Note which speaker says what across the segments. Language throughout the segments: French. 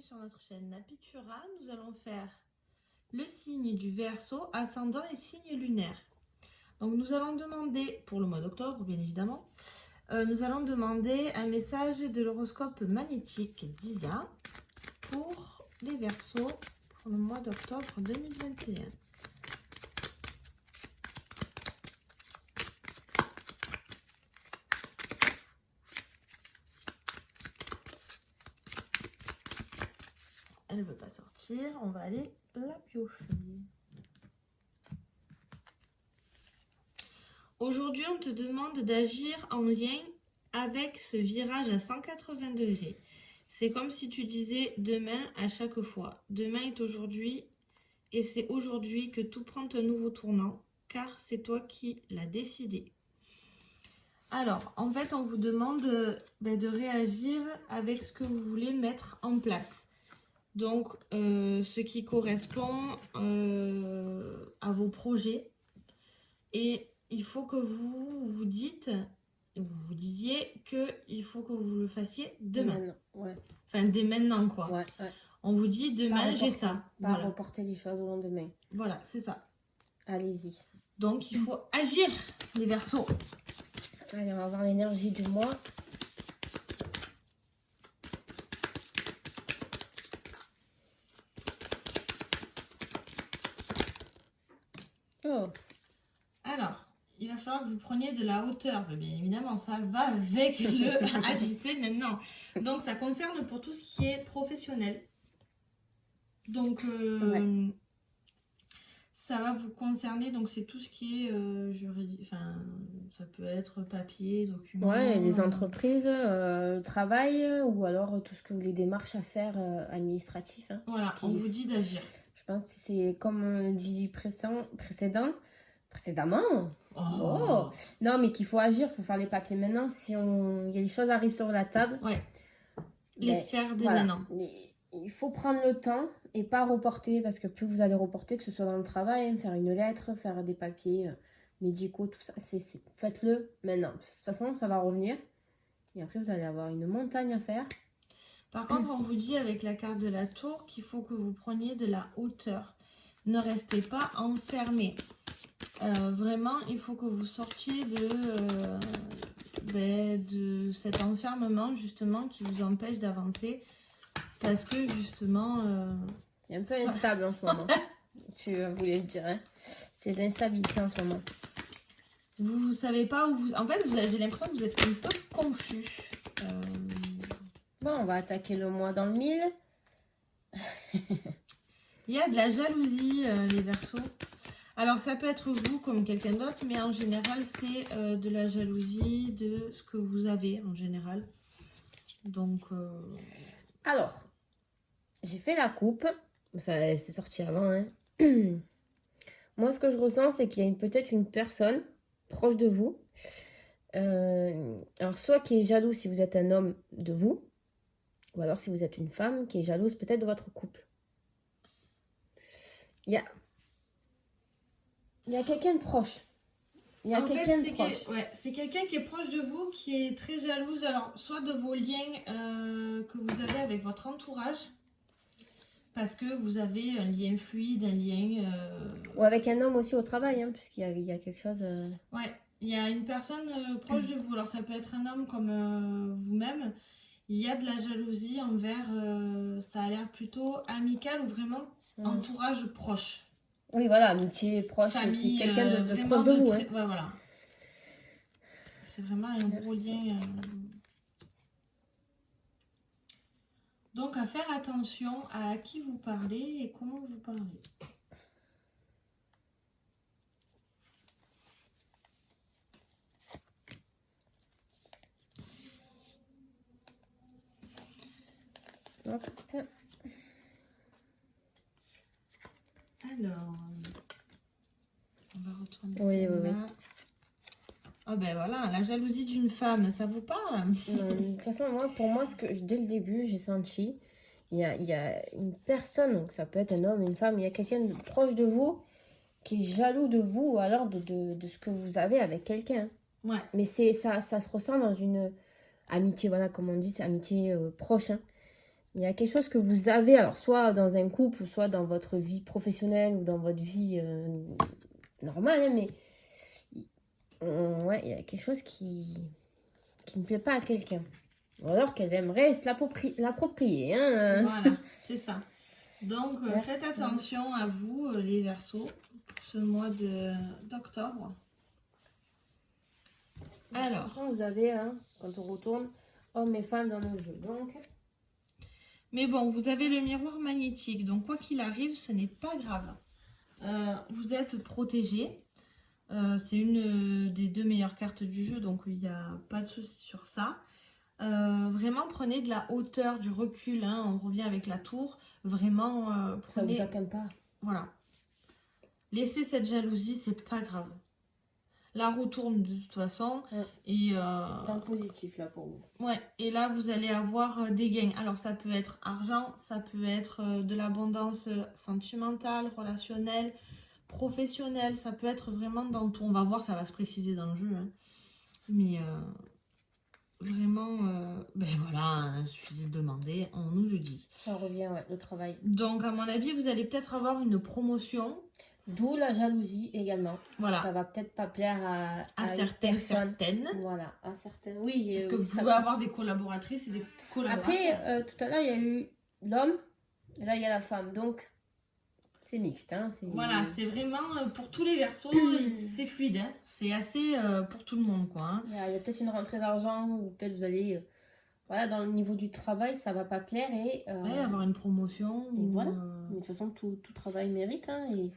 Speaker 1: sur notre chaîne Napitura. Nous allons faire le signe du Verseau, ascendant et signe lunaire. Donc nous allons demander, pour le mois d'octobre bien évidemment, nous allons demander un message de l'horoscope magnétique d'Isa pour les Verseaux pour le mois d'octobre 2021. Elle ne veut pas sortir, on va aller la piocher. Aujourd'hui, on te demande d'agir en lien avec ce virage à 180 degrés. C'est comme si tu disais demain à chaque fois. Demain est aujourd'hui et c'est aujourd'hui que tout prend un nouveau tournant car c'est toi qui l'as décidé. Alors, en fait, on vous demande de réagir avec ce que vous voulez mettre en place. Donc, ce qui correspond à vos projets. Et il faut que vous disiez qu'il faut que vous le fassiez demain.
Speaker 2: Maintenant, ouais.
Speaker 1: Enfin, dès maintenant, quoi.
Speaker 2: Ouais, ouais.
Speaker 1: On vous dit demain, j'ai ça.
Speaker 2: Pas
Speaker 1: Voilà,
Speaker 2: reporter les choses au lendemain.
Speaker 1: voilà, c'est ça.
Speaker 2: Allez-y.
Speaker 1: Donc, il faut agir, les Verseaux.
Speaker 2: Allez, on va voir l'énergie du mois. Oh.
Speaker 1: Alors, il va falloir que vous preniez de la hauteur. Bien évidemment, ça va avec le agissez maintenant. Donc, ça concerne pour tout ce qui est professionnel. Donc,
Speaker 2: Ouais.
Speaker 1: ça va vous concerner. Donc, c'est tout ce qui est juridique. Enfin, ça peut être papier, documents.
Speaker 2: Ouais, les entreprises, le travail, ou alors tout ce que les démarches à faire administratives. Hein,
Speaker 1: Voilà, on vous dit d'agir.
Speaker 2: Je pense que c'est comme dit précédemment. Oh. Non, mais qu'il faut agir, il faut faire les papiers maintenant. Si il y a des choses arrivent sur la table.
Speaker 1: Ouais. Les faire dès maintenant.
Speaker 2: Il faut prendre le temps et pas reporter, parce que plus vous allez reporter, que ce soit dans le travail, faire une lettre, faire des papiers médicaux, tout ça, faites-le maintenant. De toute façon, ça va revenir. Et après, vous allez avoir une montagne à faire.
Speaker 1: Par contre, on vous dit avec la carte de la tour qu'il faut que vous preniez de la hauteur. Ne restez pas enfermé. Vraiment, il faut que vous sortiez de cet enfermement justement qui vous empêche d'avancer. Parce que justement...
Speaker 2: c'est un peu instable en ce moment. Tu voulais le dire. Hein. C'est de l'instabilité en ce moment.
Speaker 1: Vous savez pas où vous... En fait, j'ai l'impression que vous êtes un peu confus.
Speaker 2: Bon, on va attaquer le mois dans le mille.
Speaker 1: Il y a de la jalousie, les Verseaux. Alors, ça peut être vous comme quelqu'un d'autre, mais en général, c'est de la jalousie de ce que vous avez, en général. Donc...
Speaker 2: Alors, j'ai fait la coupe. Ça c'est sorti avant. Hein. Moi, ce que je ressens, c'est qu'il y a peut-être une personne proche de vous. Alors, soit qui est jaloux si vous êtes un homme de vous, ou alors si vous êtes une femme qui est jalouse peut-être de votre couple. Il y a quelqu'un de proche. Il y a quelqu'un de proche.
Speaker 1: C'est quelqu'un qui est proche de vous, qui est très jalouse. Alors, soit de vos liens que vous avez avec votre entourage, parce que vous avez un lien fluide, un lien...
Speaker 2: Ou avec un homme aussi au travail, hein, puisqu'il y a quelque chose...
Speaker 1: Ouais, il y a une personne proche de vous. Alors, ça peut être un homme comme vous-même. Il y a de la jalousie envers... ça a l'air plutôt amical ou vraiment entourage proche.
Speaker 2: Oui, voilà, amitié proche,
Speaker 1: famille,
Speaker 2: c'est quelqu'un de proche de vous. Hein.
Speaker 1: Ouais, voilà. C'est vraiment un gros lien. Donc, à faire attention à qui vous parlez et comment vous parlez.
Speaker 2: Hop.
Speaker 1: Alors, on va retourner
Speaker 2: oui.
Speaker 1: Oh ben voilà, la jalousie d'une femme, ça vous parle?
Speaker 2: Non, de toute façon, pour moi, dès le début, j'ai senti, il y a une personne, donc ça peut être un homme, une femme, il y a quelqu'un de proche de vous qui est jaloux de vous, ou alors de ce que vous avez avec quelqu'un.
Speaker 1: Ouais.
Speaker 2: Mais ça se ressent dans une amitié, voilà, comme on dit, c'est amitié proche. Hein. Il y a quelque chose que vous avez, alors soit dans un couple, soit dans votre vie professionnelle ou dans votre vie normale, hein, mais ouais, il y a quelque chose qui ne plaît pas à quelqu'un. Ou alors qu'elle aimerait se l'approprier. Hein.
Speaker 1: Voilà, c'est ça. Donc,
Speaker 2: Merci.
Speaker 1: faites attention à vous, les Verseaux, pour ce mois d'octobre. Alors,
Speaker 2: Vous avez, hein, quand on retourne, hommes et femmes dans le jeu. Donc,
Speaker 1: mais bon, vous avez le miroir magnétique, donc quoi qu'il arrive, ce n'est pas grave. Vous êtes protégé. C'est une des 2 meilleures cartes du jeu, donc il n'y a pas de souci sur ça. Vraiment, prenez de la hauteur, du recul. Hein, on revient avec la tour. Vraiment,
Speaker 2: ça
Speaker 1: prenez...
Speaker 2: vous atteint pas.
Speaker 1: Voilà. Laissez cette jalousie, c'est pas grave. La roue tourne de toute façon. Et
Speaker 2: plein de positif là pour vous.
Speaker 1: ouais, et là vous allez avoir des gains. Alors ça peut être argent, ça peut être de l'abondance sentimentale, relationnelle, professionnelle. Ça peut être vraiment dans tout. On va voir, ça va se préciser dans le jeu. Hein. Mais vraiment, ben voilà, hein, il suffit de demander, on nous le dit.
Speaker 2: Ça revient, ouais, le travail.
Speaker 1: Donc à mon avis, vous allez peut-être avoir une promotion.
Speaker 2: D'où la jalousie également.
Speaker 1: Voilà.
Speaker 2: Ça va peut-être pas plaire à
Speaker 1: certaines.
Speaker 2: Voilà, à certaines. Oui.
Speaker 1: Parce que vous pouvez avoir des collaboratrices et des collaborateurs.
Speaker 2: Après, tout à l'heure, il y a eu l'homme, et là, il y a la femme. Donc, c'est mixte. Hein,
Speaker 1: voilà, c'est vraiment pour tous les Verseaux, c'est fluide. Hein, c'est assez pour tout le monde, quoi. Hein.
Speaker 2: Il y a peut-être une rentrée d'argent, ou peut-être vous allez... voilà, dans le niveau du travail, ça va pas plaire. Et
Speaker 1: ouais, avoir une promotion.
Speaker 2: Et voilà. Mais de toute façon, tout travail mérite. Hein, et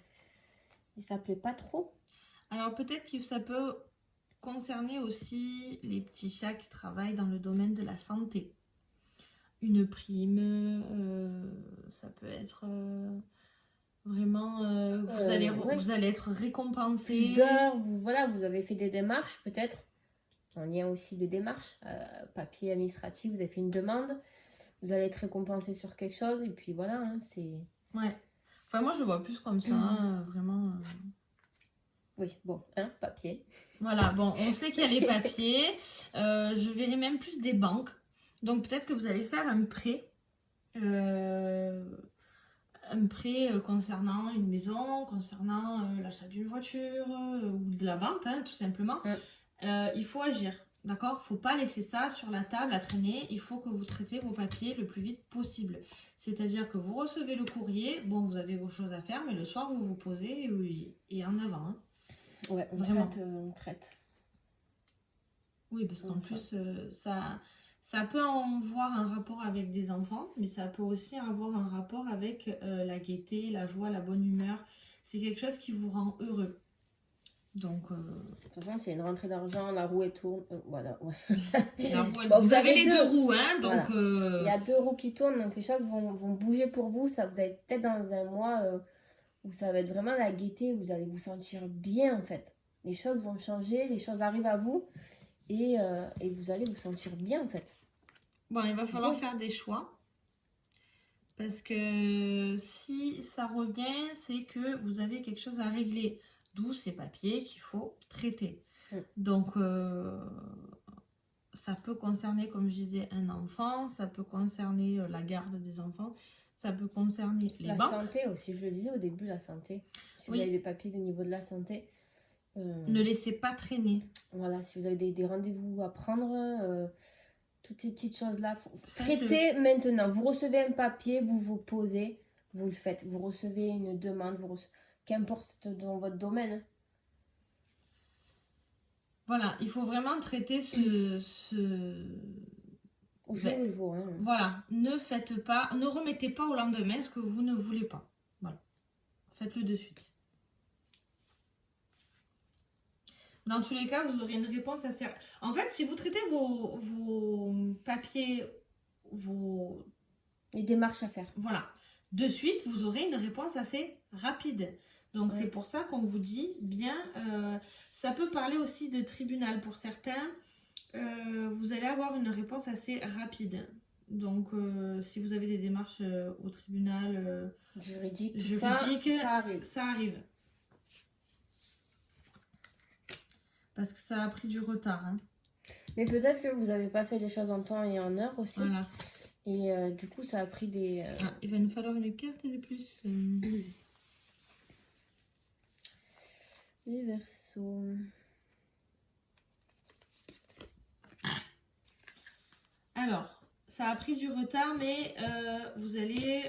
Speaker 2: ça plaît pas trop.
Speaker 1: Alors peut-être que ça peut concerner aussi les petits chats qui travaillent dans le domaine de la santé. Une prime, ça peut être vraiment... vous allez être récompensé.
Speaker 2: Plus d'heures, vous avez fait des démarches peut-être. En lien aussi des démarches. Papier administratif, vous avez fait une demande. Vous allez être récompensé sur quelque chose. Et puis voilà, hein, c'est...
Speaker 1: Ouais. Enfin, moi, je le vois plus comme ça, hein, vraiment.
Speaker 2: Oui, bon, hein, papier.
Speaker 1: Voilà, bon, on sait qu'il y a les papiers. Je verrai même plus des banques. Donc, peut-être que vous allez faire un prêt. Concernant une maison, concernant l'achat d'une voiture ou de la vente, hein, tout simplement. Il faut agir, d'accord? Il ne faut pas laisser ça sur la table à traîner. Il faut que vous traitez vos papiers le plus vite possible. C'est-à-dire que vous recevez le courrier, bon, vous avez vos choses à faire, mais le soir, vous vous posez et en avant. Hein.
Speaker 2: Ouais, on traite.
Speaker 1: Oui, parce qu'en plus, ça peut avoir un rapport avec des enfants, mais ça peut aussi avoir un rapport avec la gaieté, la joie, la bonne humeur. C'est quelque chose qui vous rend heureux. Donc,
Speaker 2: de toute façon, c'est une rentrée d'argent, la roue tourne. Voilà, ouais.
Speaker 1: Vous avez les deux roues, hein, donc...
Speaker 2: Voilà. Il y a 2 roues qui tournent, donc les choses vont bouger pour vous. Ça, vous allez peut-être dans un mois où ça va être vraiment la gaieté, vous allez vous sentir bien, en fait. Les choses vont changer, les choses arrivent à vous, et vous allez vous sentir bien, en fait.
Speaker 1: Bon, il va falloir faire des choix. Parce que si ça revient, c'est que vous avez quelque chose à régler. D'où ces papiers qu'il faut traiter. Donc, ça peut concerner, comme je disais, un enfant. Ça peut concerner la garde des enfants. Ça peut concerner les banques.
Speaker 2: La santé aussi, je le disais au début, la santé. Si vous avez des papiers au niveau de la santé.
Speaker 1: Ne laissez pas traîner.
Speaker 2: Voilà, si vous avez des rendez-vous à prendre... toutes ces petites choses-là, traitez maintenant. Vous recevez un papier, vous vous posez, vous le faites. Vous recevez une demande, qu'importe dans votre domaine.
Speaker 1: Voilà, il faut vraiment traiter
Speaker 2: au jour le jour. Hein.
Speaker 1: Voilà, ne remettez pas au lendemain ce que vous ne voulez pas. Voilà, faites-le de suite. Dans tous les cas, vous aurez une réponse assez... En fait, si vous traitez vos papiers,
Speaker 2: les démarches à faire.
Speaker 1: Voilà. De suite, vous aurez une réponse assez rapide. Donc, c'est pour ça qu'on vous dit bien... ça peut parler aussi de tribunal. Pour certains, vous allez avoir une réponse assez rapide. Donc, si vous avez des démarches au tribunal
Speaker 2: juridique,
Speaker 1: ça arrive. Parce que ça a pris du retard. Hein.
Speaker 2: Mais peut-être que vous n'avez pas fait les choses en temps et en heure aussi.
Speaker 1: Voilà.
Speaker 2: Et du coup, ça a pris des...
Speaker 1: Ah, il va nous falloir une carte de plus.
Speaker 2: Les Verseaux.
Speaker 1: Alors, ça a pris du retard, mais vous allez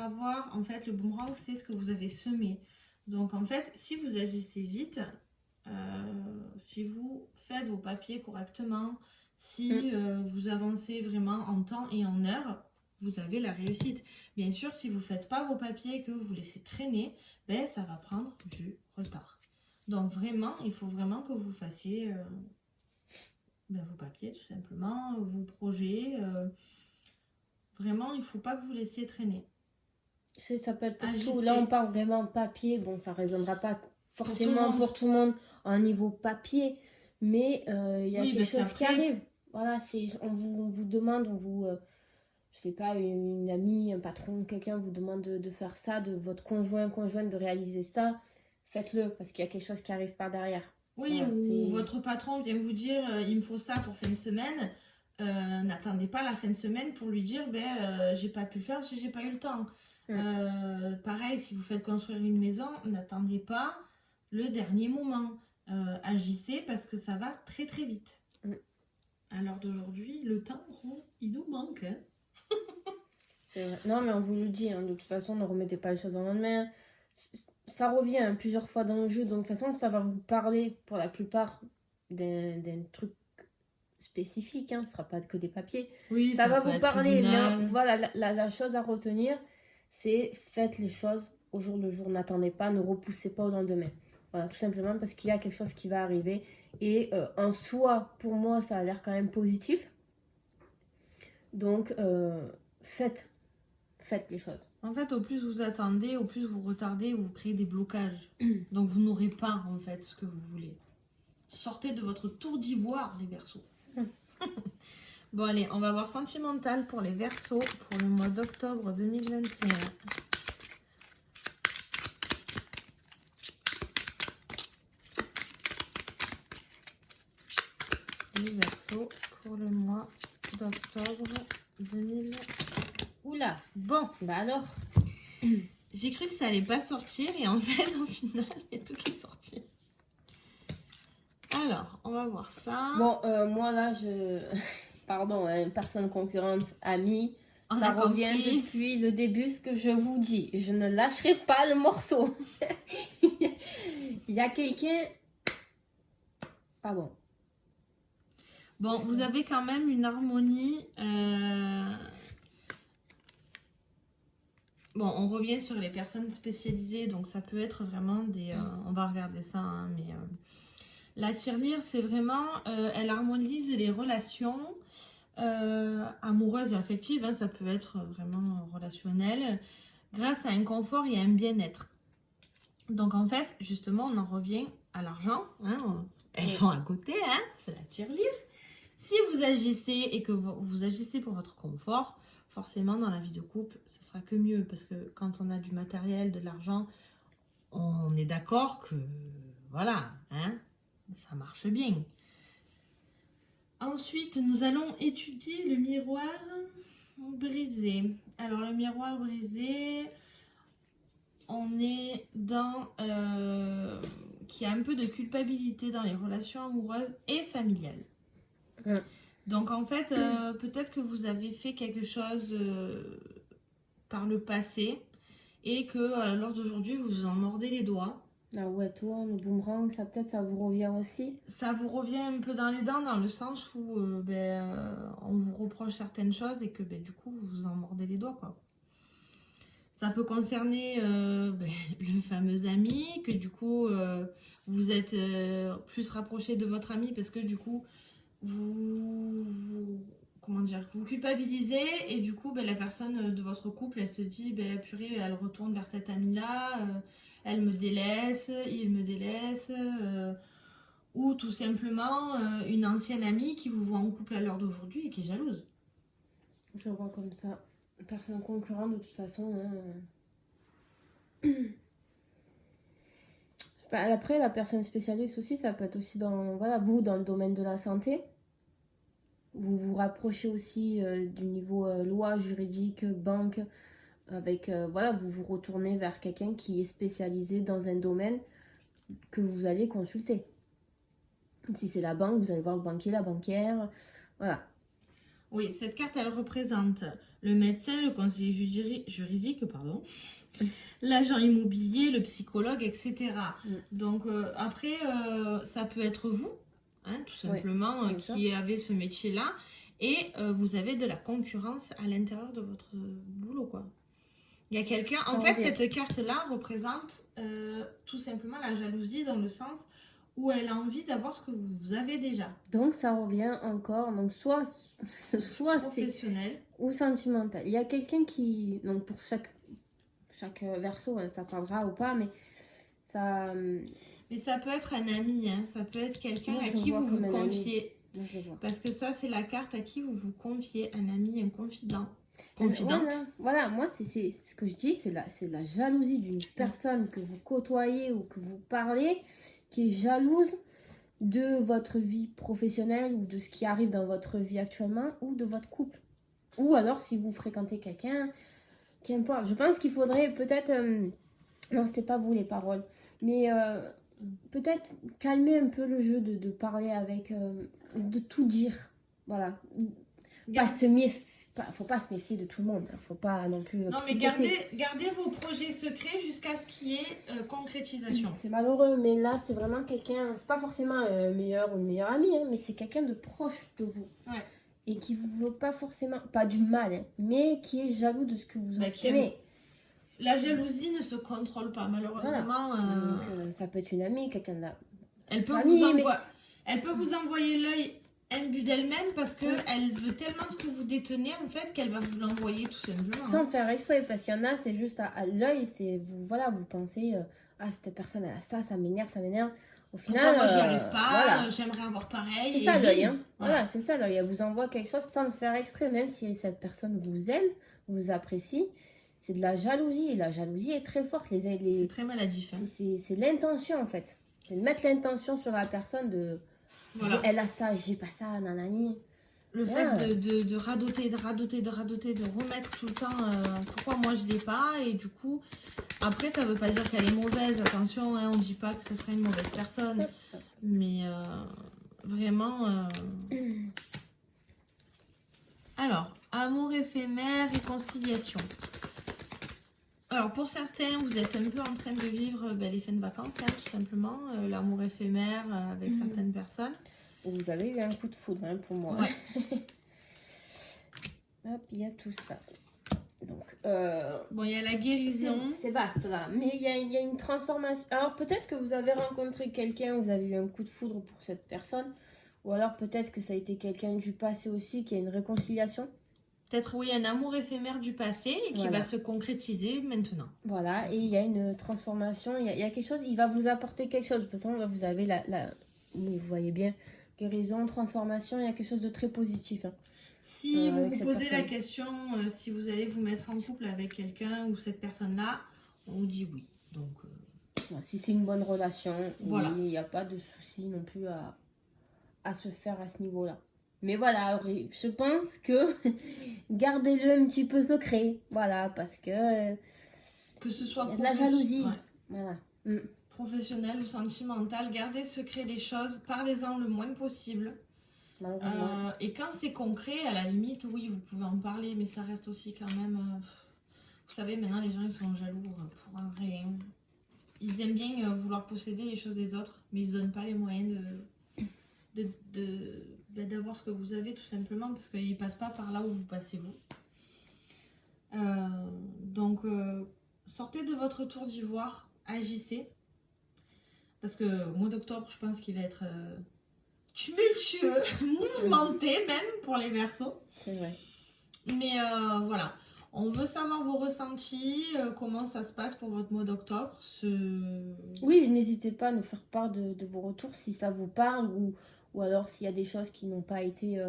Speaker 1: avoir, en fait, le boomerang, c'est ce que vous avez semé. Donc, en fait, si vous agissez vite, si vous faites vos papiers correctement, si vous avancez vraiment en temps et en heure, vous avez la réussite. Bien sûr, si vous ne faites pas vos papiers et que vous laissez traîner, ben, ça va prendre du retard. Donc, vraiment, il faut vraiment que vous fassiez... vos papiers tout simplement, vos projets. Vraiment, il ne faut pas que vous laissiez traîner.
Speaker 2: Ça peut être pour
Speaker 1: Agissez.
Speaker 2: tout. Là, on parle vraiment papier. Bon, ça ne résonnera pas forcément pour tout le monde à un niveau papier. Mais il y a quelque chose qui arrive. Voilà, on vous demande, je sais pas, une amie, un patron, quelqu'un vous demande de faire ça, de votre conjointe de réaliser ça. Faites-le, parce qu'il y a quelque chose qui arrive par derrière.
Speaker 1: Oui, voilà, ou votre patron vient vous dire il me faut ça pour fin de semaine. N'attendez pas la fin de semaine pour lui dire j'ai pas pu le faire parce que j'ai pas eu le temps. Pareil, si vous faites construire une maison, n'attendez pas le dernier moment. Agissez parce que ça va très très vite. À l'heure d'aujourd'hui, le temps, il nous manque. Hein.
Speaker 2: C'est vrai. Non, mais on vous le dit, hein, de toute façon, ne remettez pas les choses en lendemain. Ça revient plusieurs fois dans le jeu, donc de toute façon, ça va vous parler pour la plupart d'un truc spécifique, hein, ce ne sera pas que des papiers.
Speaker 1: Oui,
Speaker 2: ça va vous parler, mais voilà, la chose à retenir, c'est faites les choses au jour le jour, n'attendez pas, ne repoussez pas au lendemain. Voilà, tout simplement parce qu'il y a quelque chose qui va arriver. Et en soi, pour moi, ça a l'air quand même positif. Donc, faites les choses.
Speaker 1: En fait, au plus vous attendez, au plus vous retardez, vous créez des blocages. Donc, vous n'aurez pas, en fait, ce que vous voulez. Sortez de votre tour d'ivoire, les Verseaux. Bon, allez, on va voir sentimental pour les Verseaux pour le mois d'octobre 2021. Les Verseaux pour le mois d'octobre 2021.
Speaker 2: Oula.
Speaker 1: Bon.
Speaker 2: Bah alors.
Speaker 1: J'ai cru que ça allait pas sortir et en fait, au final, il y a tout qui est sorti. Alors, on va voir ça.
Speaker 2: Bon, moi là, pardon, hein, personne concurrente, amie, ça revient depuis le début ce que je vous dis. Je ne lâcherai pas le morceau. Il y a quelqu'un... Ah bon.
Speaker 1: Bon, vous avez quand même une harmonie. Bon, on revient sur les personnes spécialisées, donc ça peut être vraiment des... on va regarder ça, hein, mais... la tirelire, c'est vraiment... elle harmonise les relations amoureuses et affectives, hein, ça peut être vraiment relationnel, grâce à un confort et à un bien-être. Donc en fait, justement, on en revient à l'argent. Hein, elles sont à côté, hein, c'est la tirelire. Si vous agissez et que vous agissez pour votre confort, forcément dans la vie de couple, ça sera que mieux. Parce que quand on a du matériel, de l'argent, on est d'accord que voilà, hein, ça marche bien. Ensuite, nous allons étudier le miroir brisé. Alors le miroir brisé, on est dans... qu'il y a un peu de culpabilité dans les relations amoureuses et familiales. Donc en fait, peut-être que vous avez fait quelque chose par le passé et que lors d'aujourd'hui, vous vous en mordez les doigts.
Speaker 2: Ah ouais, toi, le boomerang, ça peut-être ça vous revient aussi.
Speaker 1: Ça vous revient un peu dans les dents dans le sens où on vous reproche certaines choses et que du coup, vous vous en mordez les doigts, quoi. Ça peut concerner le fameux ami, que du coup, vous êtes plus rapproché de votre ami parce que du coup, vous culpabilisez et du coup, la personne de votre couple, elle se dit, purée, elle retourne vers cet ami-là, elle me délaisse, il me délaisse, ou tout simplement une ancienne amie qui vous voit en couple à l'heure d'aujourd'hui et qui est jalouse.
Speaker 2: Je vois comme ça. Personne concurrente de toute façon. Hein. Après, la personne spécialiste aussi, ça peut être aussi dans, voilà, vous, dans le domaine de la santé. vous vous rapprochez aussi du niveau loi, juridique, banque, avec, voilà, vous vous retournez vers quelqu'un qui est spécialisé dans un domaine que vous allez consulter. Si c'est la banque, vous allez voir le banquier, la banquière, voilà.
Speaker 1: Oui, cette carte, elle représente le médecin, le conseiller juridique, pardon, l'agent immobilier, le psychologue, etc. Donc après, ça peut être vous, hein, tout simplement,
Speaker 2: bien sûr.
Speaker 1: qui avez ce métier-là, et vous avez de la concurrence à l'intérieur de votre boulot, quoi. Il y a quelqu'un. En fait, cette carte-là représente tout simplement la jalousie dans le sens où elle a envie d'avoir ce que vous avez déjà.
Speaker 2: Donc ça revient encore, donc soit c'est
Speaker 1: Professionnel.
Speaker 2: ou sentimental. Il y a quelqu'un qui, donc pour chaque verso, hein, ça parlera ou pas, mais ça.
Speaker 1: Mais ça peut être un ami, hein, ça peut être quelqu'un
Speaker 2: Moi,
Speaker 1: à
Speaker 2: je le
Speaker 1: qui
Speaker 2: vois
Speaker 1: vous
Speaker 2: comme
Speaker 1: vous
Speaker 2: un ami.
Speaker 1: confiez.
Speaker 2: Moi, je le vois.
Speaker 1: Parce que ça, c'est la carte à qui vous vous confiez, un ami, un confident.
Speaker 2: Confidente.
Speaker 1: Confidente.
Speaker 2: Voilà, moi, c'est ce que je dis, c'est la jalousie d'une personne que vous côtoyez ou que vous parlez, qui est jalouse de votre vie professionnelle ou de ce qui arrive dans votre vie actuellement ou de votre couple. Ou alors, si vous fréquentez quelqu'un, qu'importe. Je pense qu'il faudrait peut-être... non, c'était pas vous les paroles, mais peut-être calmer un peu le jeu de parler avec... de tout dire. Voilà. Pas se méfier. Faut pas se méfier de tout le monde. Faut pas non plus.
Speaker 1: Non, mais gardez vos projets secrets jusqu'à ce qu'il y ait concrétisation.
Speaker 2: C'est malheureux, mais là, c'est vraiment quelqu'un. C'est pas forcément un meilleur ou une meilleure amie, hein, mais c'est quelqu'un de proche de vous.
Speaker 1: Ouais.
Speaker 2: Et qui vous veut pas forcément. Pas du mal, hein, mais qui est jaloux de ce que vous obtenez.
Speaker 1: La jalousie ne se contrôle pas, malheureusement.
Speaker 2: Voilà. Donc, ça peut être une amie, quelqu'un de la
Speaker 1: elle peut
Speaker 2: famille,
Speaker 1: elle peut vous envoyer l'œil imbue d'elle-même parce qu'elle veut tellement ce que vous détenez en fait qu'elle va vous l'envoyer tout simplement.
Speaker 2: Sans faire exprès, parce qu'il y en a, c'est juste à l'œil, c'est vous, voilà, vous pensez, ah, cette personne elle a ça, ça m'énerve, ça m'énerve. Au final,
Speaker 1: moi j'y arrive pas,
Speaker 2: voilà.
Speaker 1: j'aimerais avoir pareil.
Speaker 2: C'est ça l'œil, hein. Voilà, c'est ça l'œil. Elle vous envoie quelque chose sans le faire exprès, même si cette personne vous aime, vous apprécie. C'est de la jalousie, et la jalousie est très forte.
Speaker 1: C'est très maladif. Hein.
Speaker 2: C'est l'intention en fait. C'est de mettre l'intention sur la personne de. Voilà. Elle a ça, j'ai pas ça, nanani.
Speaker 1: Le fait de radoter, de remettre tout le temps pourquoi moi je l'ai pas. Et du coup, après, ça veut pas dire qu'elle est mauvaise. Attention, hein, on dit pas que ce serait une mauvaise personne. Mais vraiment. Alors, amour éphémère, réconciliation. Alors, pour certains, vous êtes un peu en train de vivre les fins de vacances, hein, tout simplement. L'amour éphémère avec certaines personnes.
Speaker 2: Vous avez eu un coup de foudre, hein, pour moi.
Speaker 1: Ouais.
Speaker 2: Hop, il y a tout ça. Donc,
Speaker 1: bon, il y a la guérison.
Speaker 2: C'est vaste, là. Mais il y a une transformation. Alors, peut-être que vous avez rencontré quelqu'un, vous avez eu un coup de foudre pour cette personne. Ou alors, peut-être que ça a été quelqu'un du passé aussi, qui a une réconciliation.
Speaker 1: Peut-être, oui, un amour éphémère du passé qui va se concrétiser maintenant.
Speaker 2: Voilà, et il y a une transformation, il y a quelque chose, il va vous apporter quelque chose. De toute façon, là, vous avez vous voyez bien, guérison, transformation, il y a quelque chose de très positif. Hein,
Speaker 1: si vous vous posez la question, si vous allez vous mettre en couple avec quelqu'un ou cette personne-là, on vous dit oui. Donc,
Speaker 2: si c'est une bonne relation,
Speaker 1: voilà.
Speaker 2: Il n'y a pas de souci non plus à se faire à ce niveau-là. Mais voilà, je pense que gardez-le un petit peu secret. Voilà, parce que
Speaker 1: ce soit
Speaker 2: de la jalousie.
Speaker 1: Ouais.
Speaker 2: Voilà.
Speaker 1: Professionnel ou sentimental, gardez secret les choses, parlez-en le moins possible. Et quand c'est concret, à la limite, oui, vous pouvez en parler, mais ça reste aussi quand même... vous savez, maintenant, les gens, ils sont jaloux pour un rien. Ils aiment bien vouloir posséder les choses des autres, mais ils ne se donnent pas les moyens d'avoir ce que vous avez, tout simplement, parce qu'ils ne passent pas par là où vous passez, vous. Donc, sortez de votre tour d'ivoire, agissez. Parce que le mois d'octobre, je pense qu'il va être tumultueux, mouvementé même pour les Verseaux.
Speaker 2: C'est vrai.
Speaker 1: Mais voilà, on veut savoir vos ressentis, comment ça se passe pour votre mois d'octobre.
Speaker 2: Oui, n'hésitez pas à nous faire part de vos retours si ça vous parle ou alors s'il y a des choses qui n'ont pas été...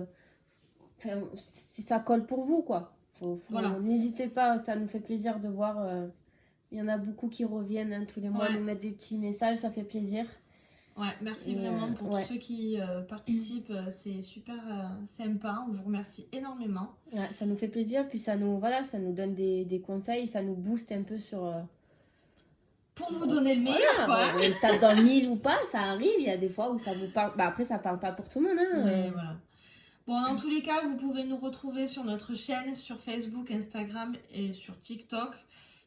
Speaker 2: si ça colle pour vous, quoi. Voilà. N'hésitez pas, ça nous fait plaisir de voir... Il y en a beaucoup qui reviennent tous les mois nous mettre des petits messages, ça fait plaisir.
Speaker 1: Ouais, merci
Speaker 2: Et,
Speaker 1: vraiment pour
Speaker 2: ouais.
Speaker 1: tous ceux qui participent. C'est super sympa. On vous remercie énormément.
Speaker 2: Ouais, ça nous fait plaisir, puis ça nous, voilà, ça nous donne des conseils, ça nous booste un peu sur...
Speaker 1: Pour vous donner le meilleur,
Speaker 2: voilà,
Speaker 1: quoi.
Speaker 2: on tape dans le mille ou pas, ça arrive, il y a des fois où ça vous parle... Bah après, ça parle pas pour tout le monde, hein.
Speaker 1: Ouais, voilà. Bon, dans tous les cas, vous pouvez nous retrouver sur notre chaîne, sur Facebook, Instagram et sur TikTok.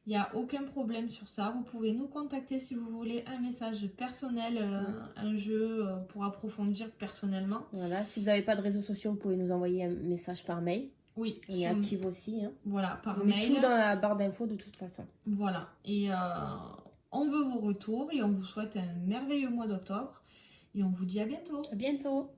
Speaker 1: Il n'y a aucun problème sur ça. Vous pouvez nous contacter si vous voulez un message personnel, un jeu pour approfondir personnellement.
Speaker 2: Voilà, si vous n'avez pas de réseaux sociaux, vous pouvez nous envoyer un message par mail.
Speaker 1: Oui,
Speaker 2: On est active aussi. Hein.
Speaker 1: Voilà, par
Speaker 2: on met
Speaker 1: mail.
Speaker 2: tout dans la barre d'infos de toute façon.
Speaker 1: Voilà, et on veut vos retours et on vous souhaite un merveilleux mois d'octobre et on vous dit à bientôt.
Speaker 2: À bientôt.